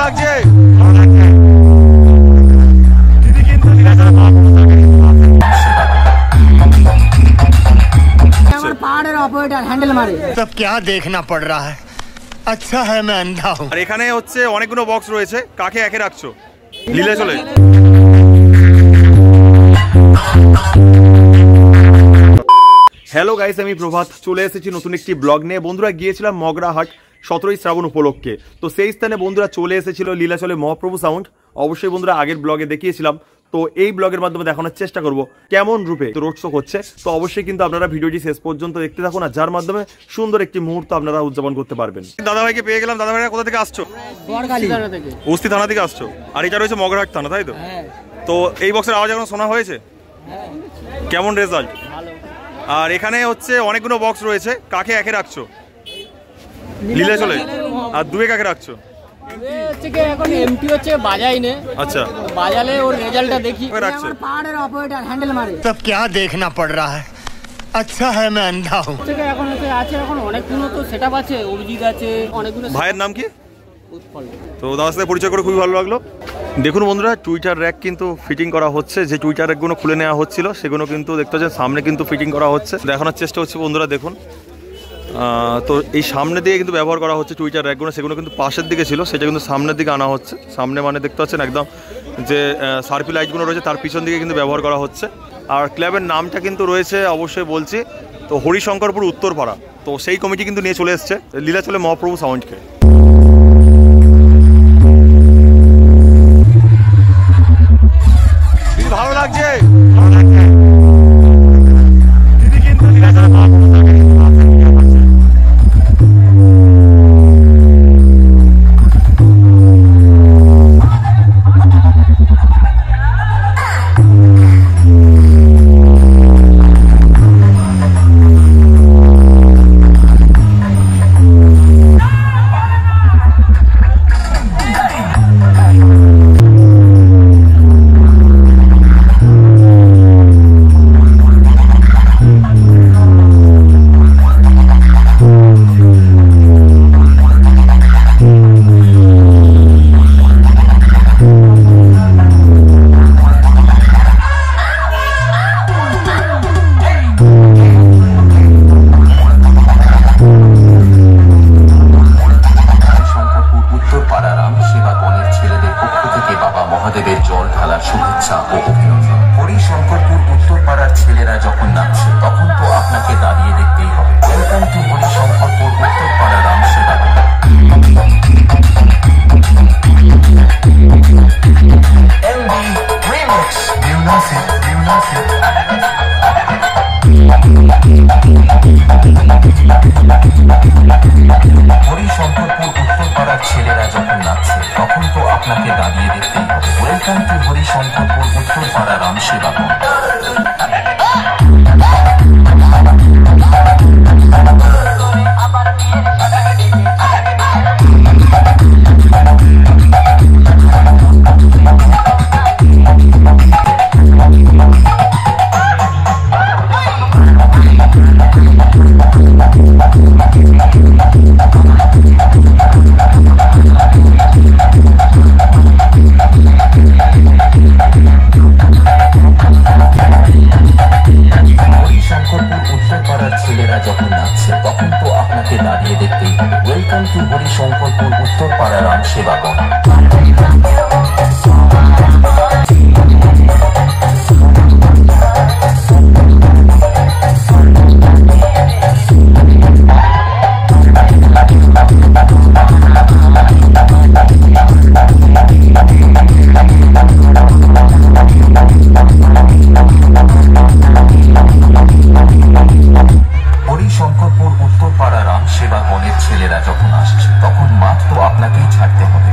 লাগছে। सब क्या देखना पड़ रहा है, अच्छा है मैं अंधा हूँ। আর এখানে হচ্ছে অনেকগুলো বক্স রয়েছে, কাকে একে রাখছো? লীলা চলে। হ্যালো গাইস, আমি প্রভাত চলে এসেছি নতুন একটি ব্লগ নিয়ে। বন্ধুরা গিয়েছিলাম মগরাহাট 17ই শ্রাবণ উপলক্ষে। তো সেই স্থানে বন্ধুরা চলে এসেছিল লীলাচলে মহাপ্রভু সাউন্ড। অবশ্যই বন্ধুরা আগের ব্লগে দেখিয়েছিলাম, তো এই ব্লগের মাধ্যমে দেখানোর চেষ্টা করব কেমন রূপে রোড শো হচ্ছে। তো অবশ্যই কিন্তু আপনারা ভিডিওটি শেষ পর্যন্ত দেখতে থাকুন, আর যার মাধ্যমে সুন্দর একটি মুহূর্ত আপনারা উদযাপন করতে পারবেন। দাদাভাইকে পেয়ে গেলাম। দাদাভাইরা কোথা থেকে আসছো? বস্তি থানা থেকে আসছো। আর এটা রয়েছে মগরাহাট থানা, তাই তো? তো এই বক্সের আওয়াজ এখন শোনা হয়েছে? কেমন রেজাল্ট? আর এখানে হচ্ছে অনেকগুলো বক্স রয়েছে, কাকে একে রাখছো? লীলা চলে। আর দুয়ে কাকে রাখছো? এখন এমটি হচ্ছে বাজাই নে। আচ্ছা, বাজালে ওর রেজাল্টটা দেখি। রাখছে পাহাড়ের অপারেটর হ্যান্ডেল মারে। सब क्या देखना पड़ रहा है, अच्छा है मैं अंधा हूँ। এখন আছে, এখন অনেকগুলো তো সেটআপ আছে, অভিজিৎ আছে, অনেকগুলো। ভাইয়ের নাম কি? তো দাদার সাথে পরিচয় করে খুবই ভালো লাগলো। দেখুন বন্ধুরা, টুইটার র্যাক কিন্তু ফিটিং করা হচ্ছে। যে টুইটার র্যাকগুলো খুলে নেওয়া হচ্ছিল সেগুলো কিন্তু দেখতে পাচ্ছেন সামনে কিন্তু ফিটিং করা হচ্ছে। দেখানোর চেষ্টা হচ্ছে বন্ধুরা, দেখুন। তো এই সামনে দিকে কিন্তু ব্যবহার করা হচ্ছে টুইটার র্যাকগুলো, সেগুলো কিন্তু পাশের দিকে ছিল, সেটা কিন্তু সামনের দিকে আনা হচ্ছে। সামনে মানে দেখতে পাচ্ছেন একদম যে সার্পি লাইটগুলো রয়েছে তার পিছন দিকে কিন্তু ব্যবহার করা হচ্ছে। আর ক্লাবের নামটা কিন্তু রয়েছে অবশ্যই বলছি, তো হরিশঙ্করপুর উত্তরপাড়া। তো সেই কমিটি কিন্তু নিয়ে চলে এসছে লীলাচলে মহাপ্রভু সাউন্ডকে। ভালো লাগছে। মহাদেবের জল ঢালার শুভেচ্ছা ও অভিনন্দন। হরিশঙ্করপুর উত্তরপাড়ার ছেলেরা যখন নাচছে তখন তো আপনাকে দাঁড়িয়ে দেখতেই হবে। ওয়েলকাম টু হরিশঙ্করপুর উত্তরপাড়া রাম সেবা। হরিশঙ্করপুর উত্তরপাড়ার ছেলেরা যখন নাচছে তখন তো আপনাকে দাঁড়িয়ে দেখতেই হবে। ওয়েলকাম টু হরিশঙ্করপুর উত্তরপাড়া রাম সেবা। ছেলেরা যখন নাচছে তখন তো আপনাকে দাঁড়িয়ে দেখতেই হবে। Welcome to Harishankarpur Uttarpara Ram Sebagan. হরিশঙ্করপুর উত্তরপাড়া রাম সেবা গণের ছেলেরা যখন আসছে তখন মাঠ তো আপনাকেই ছাড়তে হবে।